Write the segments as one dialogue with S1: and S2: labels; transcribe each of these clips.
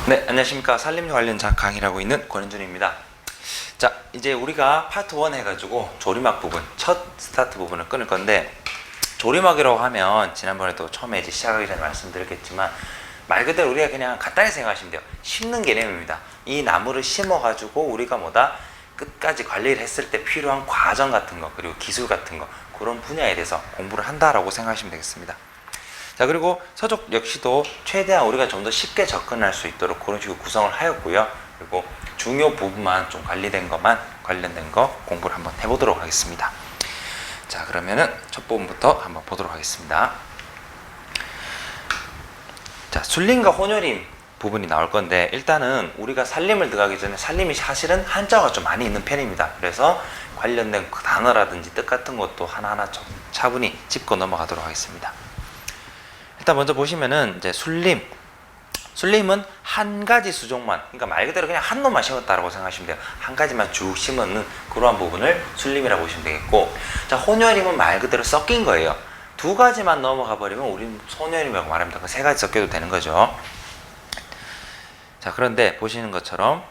S1: 네, 안녕하십니까. 산림욕 관련 강의를 하고 있는 권현준입니다. 자, 이제 우리가 파트 1 해가지고 조리막 부분, 첫 스타트 부분을 끊을 건데, 조리막이라고 하면 지난번에도 처음에 이제 시작하기 전에 말씀드렸겠지만, 말 그대로 우리가 그냥 간단히 생각하시면 돼요. 심는 개념입니다. 이 나무를 심어가지고 우리가 끝까지 관리를 했을 때 필요한 과정 같은 거, 그리고 기술 같은 거, 그런 분야에 대해서 공부를 한다라고 생각하시면 되겠습니다. 자, 그리고 서적 역시도 최대한 우리가 좀 더 쉽게 접근할 수 있도록 그런 식으로 구성을 하였고요. 그리고 중요 부분만 좀 관련된 거 공부를 한번 해보도록 하겠습니다. 자, 그러면은 첫 부분부터 한번 보도록 하겠습니다. 자, 순림과 혼혈임 부분이 나올 건데, 일단은 우리가 살림을 들어가기 전에 살림이 사실은 한자가 좀 많이 있는 편입니다. 그래서 관련된 단어라든지 뜻 같은 것도 하나하나 좀 차분히 짚고 넘어가도록 하겠습니다. 일단 먼저 보시면은 이제 순림은 한 가지 수종만, 그러니까 말 그대로 그냥 한 놈만 심었다라고 생각하시면 돼요. 한 가지만 쭉 심는 그러한 부분을 순림이라고 보시면 되겠고, 자, 혼혈임은 말 그대로 섞인 거예요. 두 가지만 넘어가 버리면 우리는 혼혈임이라고 말합니다. 그 세 가지 섞여도 되는 거죠. 자, 그런데 보시는 것처럼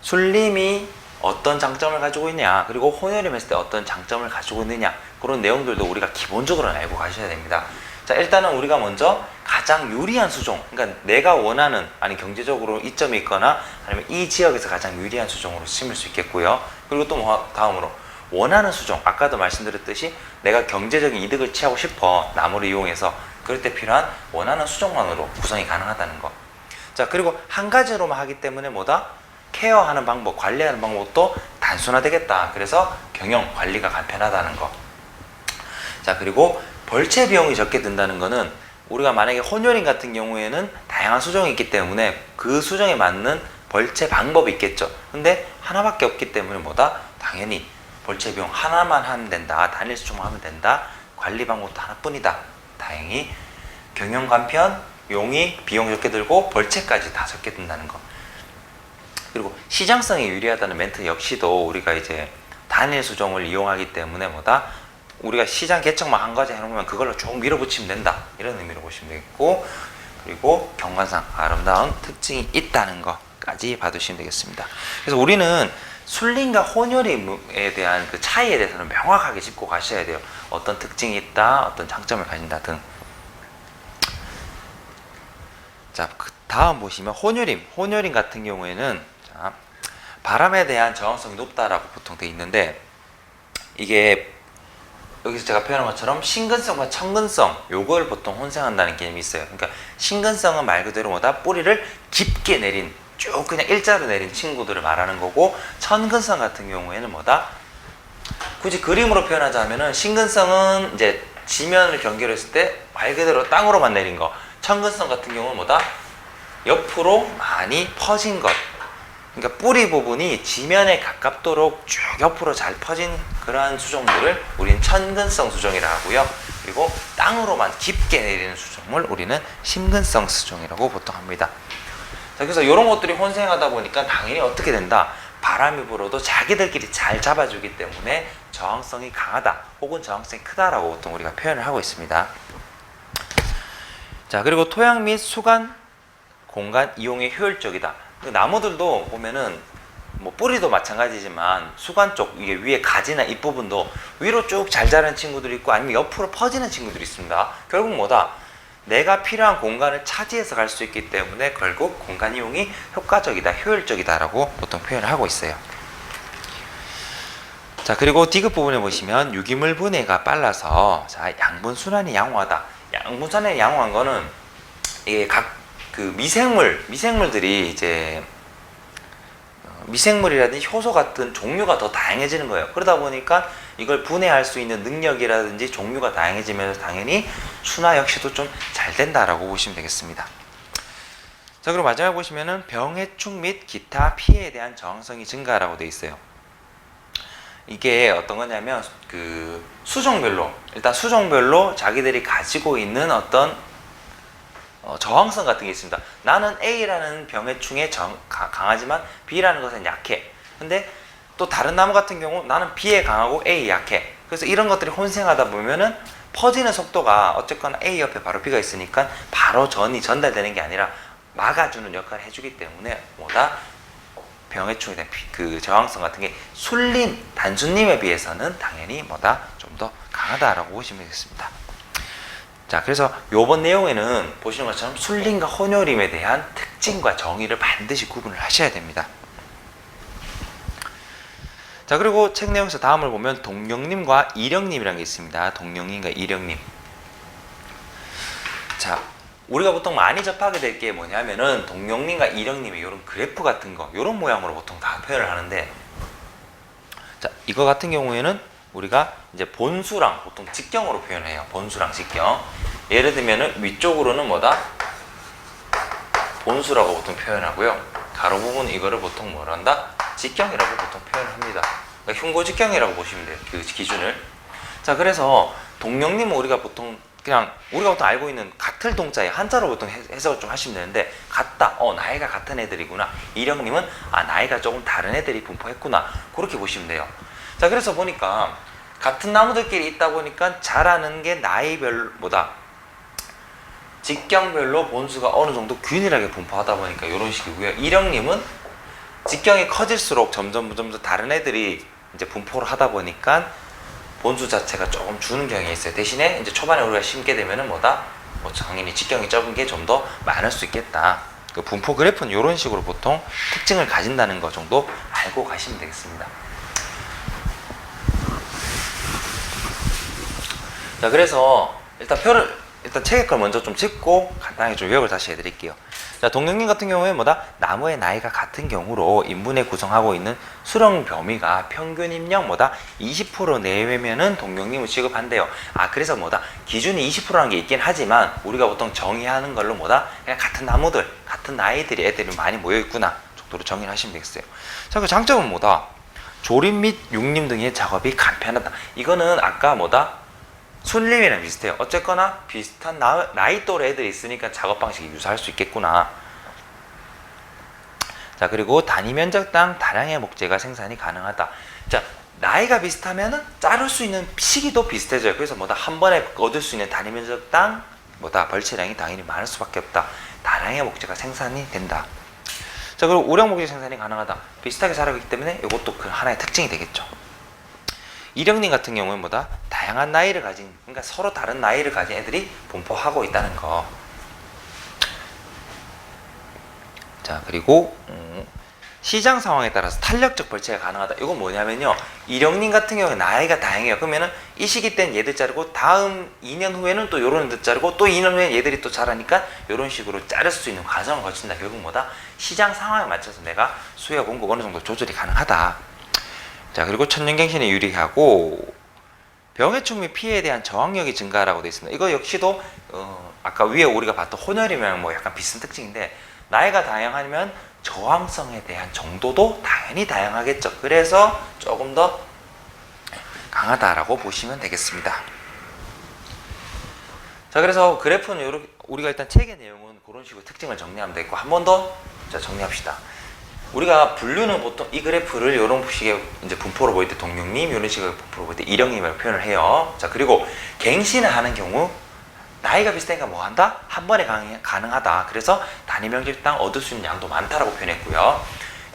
S1: 순림이 어떤 장점을 가지고 있냐, 그리고 혼혈임 했을 때 어떤 장점을 가지고 있느냐, 그런 내용들도 우리가 기본적으로는 알고 가셔야 됩니다. 자, 일단은 우리가 먼저 가장 유리한 수종, 그러니까 내가 원하는, 아니 경제적으로 이점이 있거나 아니면 이 지역에서 가장 유리한 수종으로 심을 수 있겠고요. 그리고 또 다음으로 원하는 수종, 아까도 말씀드렸듯이 내가 경제적인 이득을 취하고 싶어, 나무를 이용해서, 그럴 때 필요한 원하는 수종만으로 구성이 가능하다는 거. 자, 그리고 한 가지로만 하기 때문에 케어하는 방법, 관리하는 방법도 단순화되겠다. 그래서 경영, 관리가 간편하다는 거. 자, 그리고 벌채 비용이 적게 든다는 거는, 우리가 만약에 혼혈임 같은 경우에는 다양한 수종이 있기 때문에 그 수종에 맞는 벌채 방법이 있겠죠. 근데 하나밖에 없기 때문에 당연히 벌채 비용 하나만 하면 된다, 단일 수종만 하면 된다, 관리 방법도 하나뿐이다. 다행히 경영 간편, 용이 비용 적게 들고 벌채까지 다 적게 든다는 거. 그리고 시장성이 유리하다는 멘트 역시도 우리가 이제 단일 수종을 이용하기 때문에 우리가 시장 개척만 한 가지 해놓으면 그걸로 쭉 밀어붙이면 된다, 이런 의미로 보시면 되겠고, 그리고 경관상 아름다운 특징이 있다는 것까지 봐두시면 되겠습니다. 그래서 우리는 순림과 혼혈임에 대한 그 차이에 대해서는 명확하게 짚고 가셔야 돼요. 어떤 특징이 있다, 어떤 장점을 가진다 등. 자, 그 다음 보시면 혼혈임 같은 경우에는, 자, 바람에 대한 저항성이 높다라고 보통 되어 있는데, 이게 여기서 제가 표현한 것처럼 신근성과 청근성, 요걸 보통 혼생한다는 개념이 있어요. 그러니까 신근성은 말 그대로 뿌리를 깊게 내린, 쭉 그냥 일자로 내린 친구들을 말하는 거고, 청근성 같은 경우에는 굳이 그림으로 표현하자면은, 신근성은 이제 지면을 경계로 했을 때 말 그대로 땅으로만 내린 거, 청근성 같은 경우는 옆으로 많이 퍼진 것. 그러니까 뿌리 부분이 지면에 가깝도록 쭉 옆으로 잘 퍼진 그러한 수종들을 우리는 천근성 수종이라 하고요. 그리고 땅으로만 깊게 내리는 수종을 우리는 심근성 수종이라고 보통 합니다. 자, 그래서 이런 것들이 혼생하다 보니까 당연히 어떻게 된다? 바람이 불어도 자기들끼리 잘 잡아주기 때문에 저항성이 강하다, 혹은 저항성이 크다라고 보통 우리가 표현을 하고 있습니다. 자, 그리고 토양 및 수간 공간 이용에 효율적이다. 나무들도 보면은 뿌리도 마찬가지지만 수간 쪽, 이게 위에 가지나 잎부분도 위로 쭉 잘 자라는 친구들이 있고, 아니면 옆으로 퍼지는 친구들이 있습니다. 결국 내가 필요한 공간을 차지해서 갈 수 있기 때문에 결국 공간 이용이 효과적이다, 효율적이다라고 보통 표현을 하고 있어요. 자, 그리고 디귿 부분에 보시면 유기물 분해가 빨라서, 자, 양분 순환이 양호하다. 양분 순환이 양호한 거는 이게 미생물들이 이제 미생물이라든지 효소 같은 종류가 더 다양해지는 거예요. 그러다 보니까 이걸 분해할 수 있는 능력이라든지 종류가 다양해지면서 당연히 순화 역시도 좀 잘 된다라고 보시면 되겠습니다. 자, 그리고 마지막에 보시면은 병해충 및 기타 피해에 대한 저항성이 증가라고 되어 있어요. 이게 어떤 거냐면 일단 수종별로 자기들이 가지고 있는 어떤 저항성 같은 게 있습니다. 나는 A라는 병해충에 강하지만 B라는 것은 약해. 근데 또 다른 나무 같은 경우 나는 B에 강하고 A에 약해. 그래서 이런 것들이 혼생하다 보면은 퍼지는 속도가 어쨌거나 A 옆에 바로 B가 있으니까 바로 전이 전달되는 게 아니라 막아주는 역할을 해주기 때문에 뭐다 병해충에 대한 그 저항성 같은 게 술림, 단순림에 비해서는 당연히 뭐다 좀 더 강하다라고 보시면 되겠습니다. 자, 그래서 요번 내용에는 보시는 것처럼 술림과 혼혈임에 대한 특징과 정의를 반드시 구분을 하셔야 됩니다. 자, 그리고 책 내용에서 다음을 보면 동령님과 이령님이라는 게 있습니다. 동령님과 이령님. 자, 우리가 보통 많이 접하게 될 게 뭐냐면은 동령님과 이령님의 이런 그래프 같은 거, 이런 모양으로 보통 다 표현을 하는데, 자, 이거 같은 경우에는 우리가 이제 본수랑 보통 직경으로 표현해요. 본수랑 직경. 예를 들면은 위쪽으로는 뭐다? 본수라고 보통 표현하고요. 가로 부분 이거를 보통 뭐라 한다? 직경이라고 보통 표현합니다. 그러니까 흉고 직경이라고 보시면 돼요. 그 기준을. 자, 그래서 동령님은 우리가 보통 그냥 우리가 보통 알고 있는 같을 동자에 한자로 보통 해석을 좀 하시면 되는데, 같다, 나이가 같은 애들이구나. 이령님은 나이가 조금 다른 애들이 분포했구나, 그렇게 보시면 돼요. 자, 그래서 보니까 같은 나무들끼리 있다 보니까 자라는 게 나이별보다 직경별로 본수가 어느 정도 균일하게 분포하다 보니까 이런 식이고요. 이령님은 직경이 커질수록 점점 다른 애들이 이제 분포를 하다 보니까 본수 자체가 조금 주는 경향이 있어요. 대신에 이제 초반에 우리가 심게 되면은 뭐다? 당연히 직경이 적은 게 좀 더 많을 수 있겠다. 그 분포 그래프는 이런 식으로 보통 특징을 가진다는 거 정도 알고 가시면 되겠습니다. 자, 그래서 일단 책의 걸 먼저 좀 짚고 간단하게 좀 요약을 다시 해드릴게요. 자, 동령님 같은 경우에 뭐다? 나무의 나이가 같은 경우로 인분에 구성하고 있는 수령 범위가 평균 입력 뭐다? 20% 내외면은 동령님을 취급한대요. 그래서 뭐다? 기준이 20%라는 게 있긴 하지만 우리가 보통 정의하는 걸로 뭐다? 그냥 같은 나무들, 같은 나이들이 애들이 많이 모여있구나 정도로 정의를 하시면 되겠어요. 자, 그 장점은 뭐다? 조림 및 육림 등의 작업이 간편하다. 이거는 아까 뭐다? 순림이랑 비슷해요. 어쨌거나 비슷한 나이 또래 애들이 있으니까 작업 방식이 유사할 수 있겠구나. 자, 그리고 단위 면적당 다량의 목재가 생산이 가능하다. 자, 나이가 비슷하면은 자를 수 있는 시기도 비슷해져요. 그래서 뭐다 한 번에 얻을 수 있는 단위 면적당 뭐다 벌채량이 당연히 많을 수밖에 없다. 다량의 목재가 생산이 된다. 자, 그리고 우량 목재 생산이 가능하다. 비슷하게 자라기 때문에 이것도 그 하나의 특징이 되겠죠. 이령님 같은 경우는 뭐다? 다양한 나이를 가진, 그러니까 서로 다른 나이를 가진 애들이 분포하고 있다는 거. 자, 그리고 시장 상황에 따라서 탄력적 벌채가 가능하다. 이건 뭐냐면요, 이령님 같은 경우에 나이가 다양해요. 그러면은 이 시기 때는 얘들 자르고 다음 2년 후에는 또 요런 애들 자르고 또 2년 후에 얘들이 또 자라니까 이런 식으로 자를 수 있는 과정을 거친다. 결국 뭐다? 시장 상황에 맞춰서 내가 수요 공급 어느 정도 조절이 가능하다. 자, 그리고 천연갱신에 유리하고 병해충 및 피해에 대한 저항력이 증가라고 되어 있습니다. 이거 역시도 아까 위에 우리가 봤던 혼혈이면 뭐 약간 비슷한 특징인데, 나이가 다양하면 저항성에 대한 정도도 당연히 다양하겠죠. 그래서 조금 더 강하다라고 보시면 되겠습니다. 자, 그래서 그래프는 이렇게 우리가 일단 책의 내용은 그런 식으로 특징을 정리하면 되겠고, 한 번 더 정리합시다. 우리가 분류는 보통 이 그래프를 이런 식의 이제 분포로 보일 때 동령님, 이런 식의 분포로 보일 때 이령님이라고 표현을 해요. 자, 그리고 갱신을 하는 경우 나이가 비슷하니까 뭐 한다? 한 번에 가능하다. 그래서 단위 면적당 얻을 수 있는 양도 많다라고 표현했고요.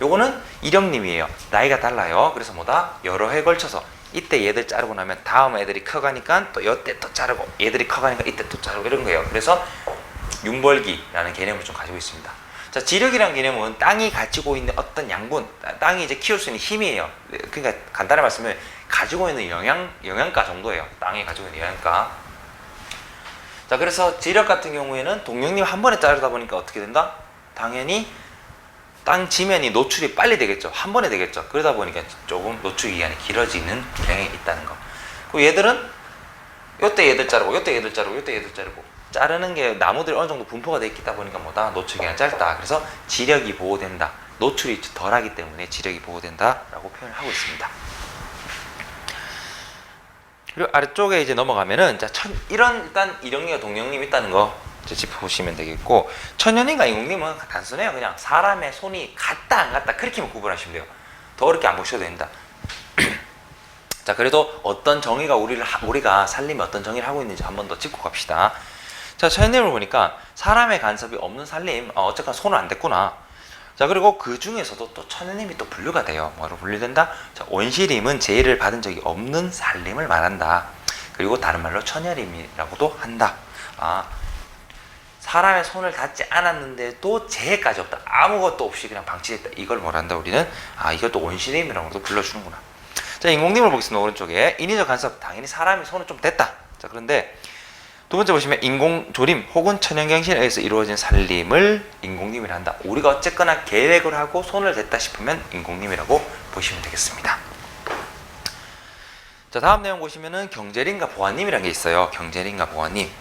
S1: 요거는 이령님이에요. 나이가 달라요. 그래서 뭐다? 여러 해 걸쳐서 이때 얘들 자르고 나면 다음 애들이 커가니까 또 이때 또 자르고, 얘들이 커가니까 이때 또 자르고 이런 거예요. 그래서 윤벌기라는 개념을 좀 가지고 있습니다. 자, 지력이라는 개념은 땅이 가지고 있는 어떤 양분, 땅이 이제 키울 수 있는 힘이에요. 그러니까 간단히 말씀을 가지고 있는 영양가 정도예요. 땅이 가지고 있는 영양가. 자, 그래서 지력 같은 경우에는 동령님 한 번에 자르다 보니까 어떻게 된다? 당연히 땅 지면이 노출이 빨리 되겠죠. 한 번에 되겠죠. 그러다 보니까 조금 노출 기간이 길어지는 경향이 있다는 거. 그리고 얘들은 요때 얘들 자르고, 요때 얘들 자르고, 요때 얘들 자르고, 자르는 게 나무들이 어느 정도 분포가 되어 있다 보니까 뭐다? 노출 기간이 짧다. 그래서 지력이 보호된다. 노출이 덜하기 때문에 지력이 보호된다 라고 표현을 하고 있습니다. 그리고 아래쪽에 이제 넘어가면은, 자, 이런 일단 이령님과 동령님 있다는 거 짚어보시면 되겠고, 천연인과 인공님은 단순해요. 그냥 사람의 손이 같다 안 같다 그렇게만 구분하시면 돼요. 더 어렵게 안 보셔도 된다. 자, 그래도 어떤 정의가 우리가 살림에 어떤 정의를 하고 있는지 한 번 더 짚고 갑시다. 자, 천연님을 보니까 사람의 간섭이 없는 살림, 어쨌건 손을 안 댔구나. 자, 그리고 그 중에서도 또 천연님이 또 분류가 돼요. 뭐로 분류된다? 자, 온실임은 제의를 받은 적이 없는 살림을 말한다. 그리고 다른 말로 천연임이라고도 한다. 사람의 손을 닿지 않았는데도 재해까지 없다. 아무것도 없이 그냥 방치했다. 이걸 뭐란다 우리는? 이것도 온실임이라고도 불러주는구나. 자, 인공님을 보겠습니다. 오른쪽에 인위적 간섭, 당연히 사람이 손을 좀 댔다. 자, 그런데 두 번째 보시면 인공조림 혹은 천연경신에 의해서 이루어진 살림을 인공님이라 한다. 우리가 어쨌거나 계획을 하고 손을 댔다 싶으면 인공님이라고 보시면 되겠습니다. 자, 다음 내용 보시면은 경제림과 보안님이라는 게 있어요. 경제림과 보안님.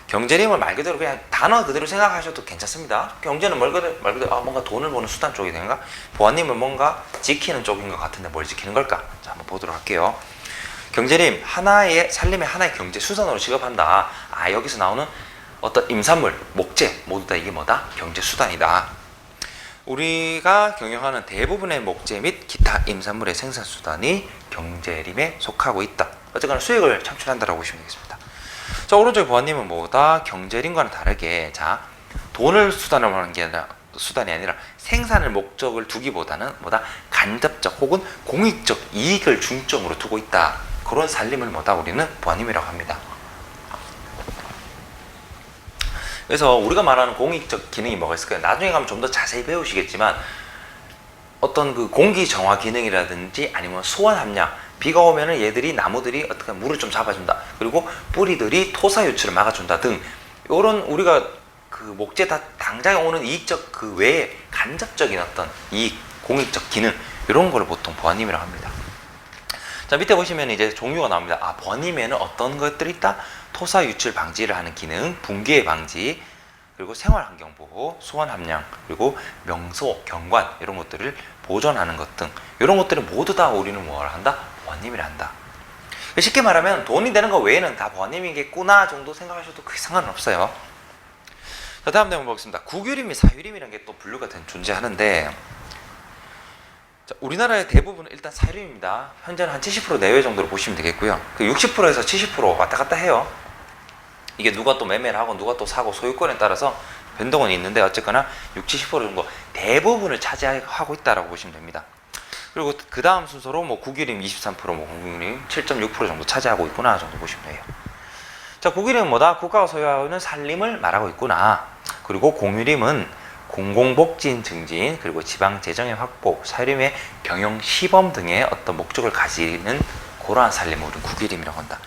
S1: 경제림을 말 그대로 그냥 단어 그대로 생각하셔도 괜찮습니다. 경제는 말 그대로 뭔가 돈을 버는 수단 쪽이 되는가? 보안님은 뭔가 지키는 쪽인 것 같은데 뭘 지키는 걸까? 자, 한번 보도록 할게요. 경제림, 살림의 하나의 경제 수단으로 취급한다. 여기서 나오는 어떤 임산물, 목재 모두 다 이게 뭐다? 경제 수단이다. 우리가 경영하는 대부분의 목재 및 기타 임산물의 생산 수단이 경제림에 속하고 있다. 어쨌거나 수익을 창출한다라고 보시면 되겠습니다. 자, 오른쪽 보안님은 뭐다? 경제림과는 다르게, 자, 돈을 수단으로 하는 게 수단이 아니라 생산을 목적을 두기보다는 뭐다? 간접적 혹은 공익적 이익을 중점으로 두고 있다. 그런 살림을 뭐다? 우리는 보안님이라고 합니다. 그래서 우리가 말하는 공익적 기능이 뭐가 있을까요? 나중에 가면 좀 더 자세히 배우시겠지만 어떤 그 공기 정화 기능이라든지 아니면 수원 함량, 비가 오면은 얘들이 나무들이 어떻게 물을 좀 잡아준다. 그리고 뿌리들이 토사 유출을 막아준다 등 이런 우리가 그 목재 당장에 오는 이익적 그 외에 간접적인 어떤 이익, 공익적 기능 이런 걸 보통 보안님이라고 합니다. 자, 밑에 보시면 이제 종류가 나옵니다. 보안님에는 어떤 것들이 있다? 토사 유출 방지를 하는 기능, 붕괴 방지, 그리고 생활환경 보호, 수원 함량, 그리고 명소, 경관 이런 것들을 보존하는 것 등 이런 것들은 모두 다 우리는 뭘 한다? 보안님이라 한다. 쉽게 말하면 돈이 되는 거 외에는 다 보안님이겠구나 정도 생각하셔도 크게 상관은 없어요. 자, 다음 내용 보겠습니다. 국유림 및 사유림이라는 게 또 분류가 되는데 자, 우리나라의 대부분은 일단 사유림입니다. 현재는 한 70% 내외 정도로 보시면 되겠고요. 그 60%에서 70% 왔다 갔다 해요. 이게 누가 또 매매를 하고 누가 또 사고 소유권에 따라서 변동은 있는데 어쨌거나 60, 70% 정도 대부분을 차지하고 있다라고 보시면 됩니다. 그리고 그 다음 순서로 국유림 23%, 공유림 7.6% 정도 차지하고 있구나 정도 보시면 돼요. 자, 국유림은 뭐다? 국가가 소유하는 살림을 말하고 있구나. 그리고 공유림은 공공복지인 증진, 그리고 지방 재정의 확보, 사유림의 경영 시범 등의 어떤 목적을 가지는 그러한 살림을 우리는 국유림이라고 한다.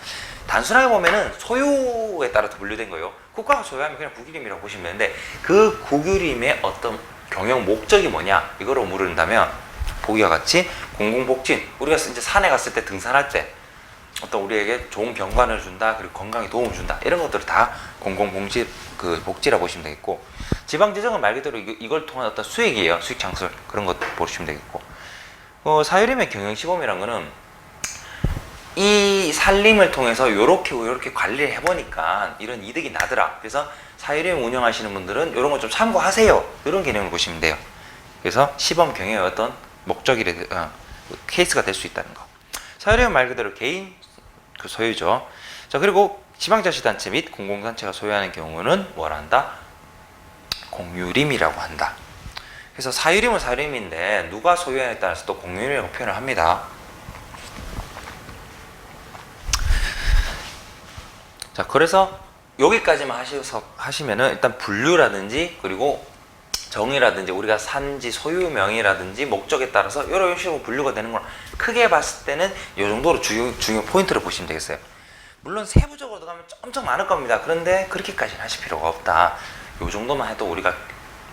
S1: 단순하게 보면은 소유에 따라서 분류된 거예요. 국가가 소유하면 그냥 국유림이라고 보시면 되는데 그 국유림의 어떤 경영 목적이 뭐냐 이거로 물은다면 보기와 같이 공공복진, 우리가 이제 산에 갔을 때 등산할 때 어떤 우리에게 좋은 경관을 준다, 그리고 건강에 도움을 준다 이런 것들을 다 공공복지 복지라고 보시면 되겠고, 지방재정은 말 그대로 이걸 통한 어떤 수익이에요. 수익 창출 그런 것 보시면 되겠고, 사유림의 경영시범이란 거는 이 살림을 통해서 요렇게 관리를 해보니까 이런 이득이 나더라. 그래서 사유림 운영하시는 분들은 이런 거 좀 참고하세요. 이런 개념을 보시면 돼요. 그래서 시범 경영의 어떤 목적이 케이스가 될 수 있다는 거. 사유림은 말 그대로 개인 소유죠. 자, 그리고 지방자치단체 및 공공단체가 소유하는 경우는 뭘 한다? 공유림이라고 한다. 그래서 사유림은 사유림인데 누가 소유하느냐에 따라서 또 공유림이라고 표현을 합니다. 자, 그래서 여기까지만 하시면은 일단 분류라든지 그리고 정의라든지 우리가 산지 소유명이라든지 목적에 따라서 이런 식으로 분류가 되는 걸 크게 봤을 때는 이 정도로 중요 포인트를 보시면 되겠어요. 물론 세부적으로 들어가면 엄청 많을 겁니다. 그런데 그렇게까지는 하실 필요가 없다. 이 정도만 해도 우리가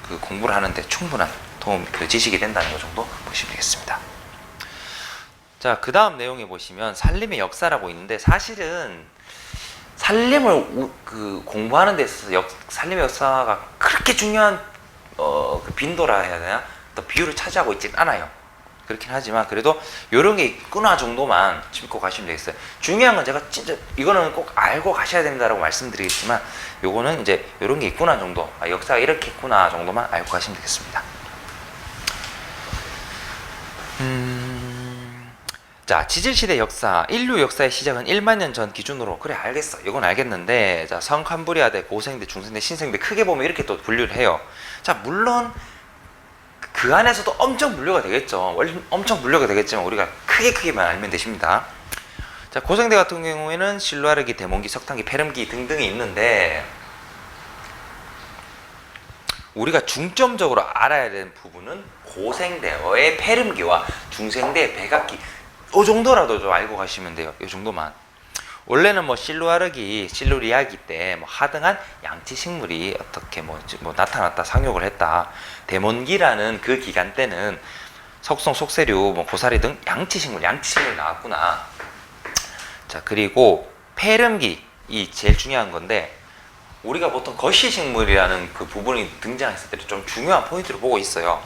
S1: 그 공부를 하는데 충분한 도움, 지식이 된다는 것 정도 보시면 되겠습니다. 자, 그 다음 내용에 보시면 살림의 역사라고 있는데 사실은 살림을 공부하는 데 있어서 살림의 역사가 그렇게 중요한 그 빈도라 해야 되나? 또 비율을 차지하고 있진 않아요. 그렇긴 하지만 그래도 이런 게 있구나 정도만 짚고 가시면 되겠어요. 중요한 건 제가 진짜 이거는 꼭 알고 가셔야 된다라고 말씀드리겠지만 요거는 이제 이런 게 있구나 정도, 역사가 이렇게 있구나 정도만 알고 가시면 되겠습니다. 자, 지질시대 역사, 인류 역사의 시작은 1만 년 전 기준으로. 그래, 알겠어. 이건 알겠는데, 자, 성캄브리아대, 고생대, 중생대, 신생대 크게 보면 이렇게 또 분류를 해요. 자, 물론 그 안에서도 엄청 분류가 되겠죠. 엄청 분류가 되겠지만 우리가 크게만 알면 되십니다. 자, 고생대 같은 경우에는 실루아르기, 대몬기, 석탄기, 페름기 등등이 있는데, 우리가 중점적으로 알아야 되는 부분은 고생대의 페름기와 중생대의 백악기, 이 정도라도 좀 알고 가시면 돼요. 이 정도만. 원래는 뭐 실루리아기 때 뭐 하등한 양치 식물이 어떻게 뭐 나타났다, 상욕을 했다. 대몬기라는 그 기간 때는 석송, 속세류, 뭐 고사리 등 양치식물이 나왔구나. 자, 그리고 페름기, 이 제일 중요한 건데, 우리가 보통 거시식물이라는 그 부분이 등장했을 때 좀 중요한 포인트를 보고 있어요.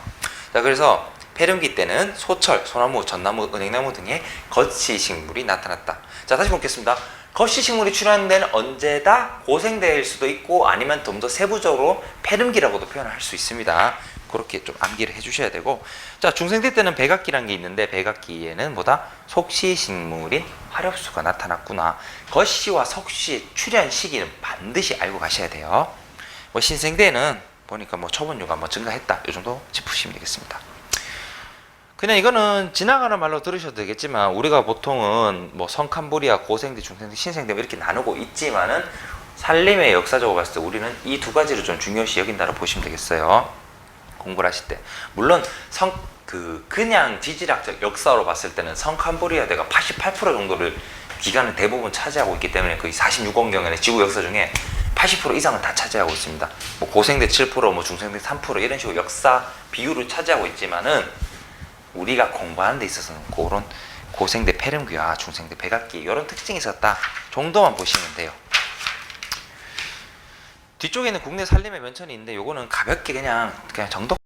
S1: 자, 그래서 페름기 때는 소철, 소나무, 전나무, 은행나무 등의 거시식물이 나타났다. 자, 다시 보겠습니다. 거시식물이 출현한 데는 언제다? 고생대일 수도 있고, 아니면 좀 더 세부적으로 페름기라고도 표현할 수 있습니다. 그렇게 좀 암기를 해주셔야 되고, 자, 중생대 때는 백악기라는 게 있는데, 백악기에는 뭐다? 속시식물인 화렵수가 나타났구나. 거시와 속시 출현 시기는 반드시 알고 가셔야 돼요. 뭐 신생대는 보니까 뭐 초본류가 뭐 증가했다, 이 정도 짚으시면 되겠습니다. 그냥 이거는 지나가는 말로 들으셔도 되겠지만, 우리가 보통은 뭐 성캄브리아, 고생대, 중생대, 신생대 이렇게 나누고 있지만은 산림의 역사적으로 봤을 때 우리는 이 두 가지를 좀 중요시 여긴다고 보시면 되겠어요. 공부를 하실 때. 물론 그냥 지질학적 역사로 봤을 때는 성캄브리아대가 88% 정도를 기간을 대부분 차지하고 있기 때문에 거의 46억년의 지구 역사 중에 80% 이상은 다 차지하고 있습니다. 뭐 고생대 7%, 뭐 중생대 3% 이런 식으로 역사 비율을 차지하고 있지만은, 우리가 공부하는 데 있어서는 그런 고생대 페름기와 중생대 백악기 이런 특징이 있었다 정도만 보시면 돼요. 뒤쪽에는 국내 산림의 면천이 있는데, 요거는 가볍게 그냥 정독